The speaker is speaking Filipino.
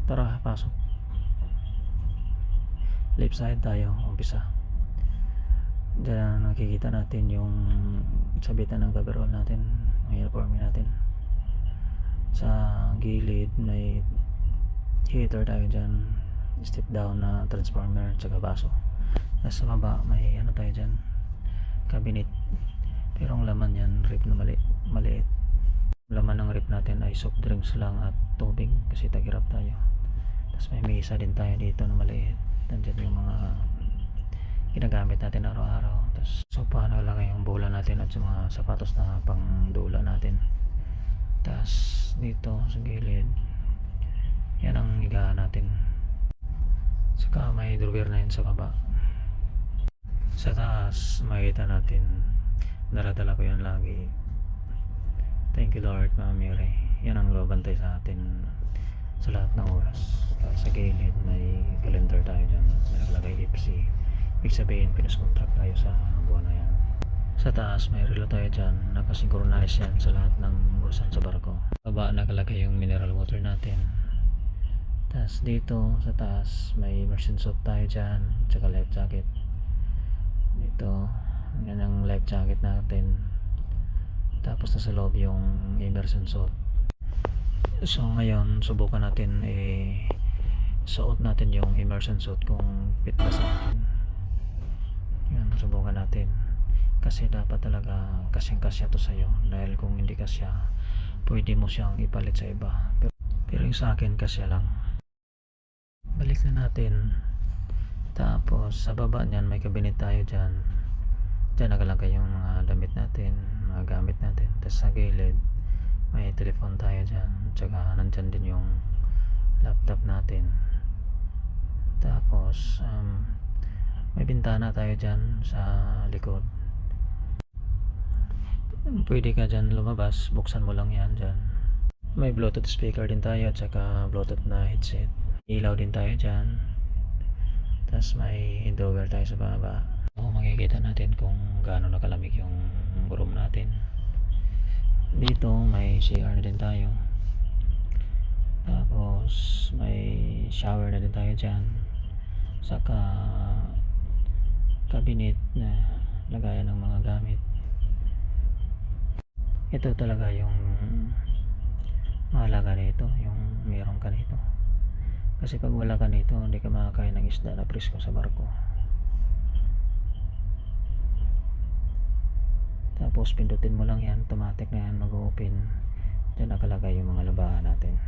Tara, pasok. Left side tayo, umpisa. Diyan nakikita natin yung sabitan ng coverall natin, ng uniforme natin. Sa gilid may heater tayo dyan, step down na transformer tsaka baso. Tapos sa baba may ano tayo dyan, cabinet, pero ang laman yan rip na maliit. Laman ng rip natin ay soft drinks lang at tubig kasi tagirap tayo. Tapos may mesa din tayo dito na maliit, nandyan yung mga ginagamit natin araw-araw. Tapos sopa na lang yung bola natin at yung mga sapatos na pang dula natin. Tapos dito sa gilid yan ang higaan natin. Saka may drawer na yun sa baba. Sa taas makikita natin, daradala ko yan lagi. Thank you Lord, Mama Mary. Yan ang babantay sa atin sa lahat ng oras. Sa gilid may calendar tayo dyan, may naglagay FC. Ibig sabihin pinus-contract tayo sa buwan na yan. Sa taas may relo tayo dyan, nakasynchronize yan sa lahat ng bursan sa barko. Baba nakalagay yung mineral water natin. Tapos dito sa taas may immersion suit tayo dyan, tsaka life jacket. Dito yan ang life jacket natin. Tapos nasa loob yung immersion suit. So ngayon subukan natin suot natin yung immersion suit kung fit ba sa atin. Yan, subukan natin kasi dapat talaga kasyang kasya to sa'yo, dahil kung hindi kasya pwede mo siyang ipalit sa iba, pero yung sa akin kasya lang. Balik na natin. Tapos sa baba niyan may cabinet tayo dyan nakalagay yung mga damit natin, mga gamit natin. Tapos sa gilid may telephone tayo dyan, tsaka nandyan din yung laptop natin. Tapos may bintana tayo dyan sa likod, pwede ka dyan lumabas, buksan mo lang yan dyan. May bluetooth speaker din tayo at saka bluetooth na headset. Ilaw din tayo dyan. Tapos may drawer tayo sa baba. Makikita natin kung gaano nakalamig yung room natin. Dito may CR na din tayo. Tapos may shower na din tayo dyan. Saka cabinet na lagayan ng mga gamit. Ito talaga yung mahalaga nito, yung meron ka nito. Kasi pag wala ka nito, hindi ka makakain ng isda na presko sa barko. Tapos pindutin mo lang yan, automatic na yan mag-open. Diyan nakalagay yung mga labahan natin.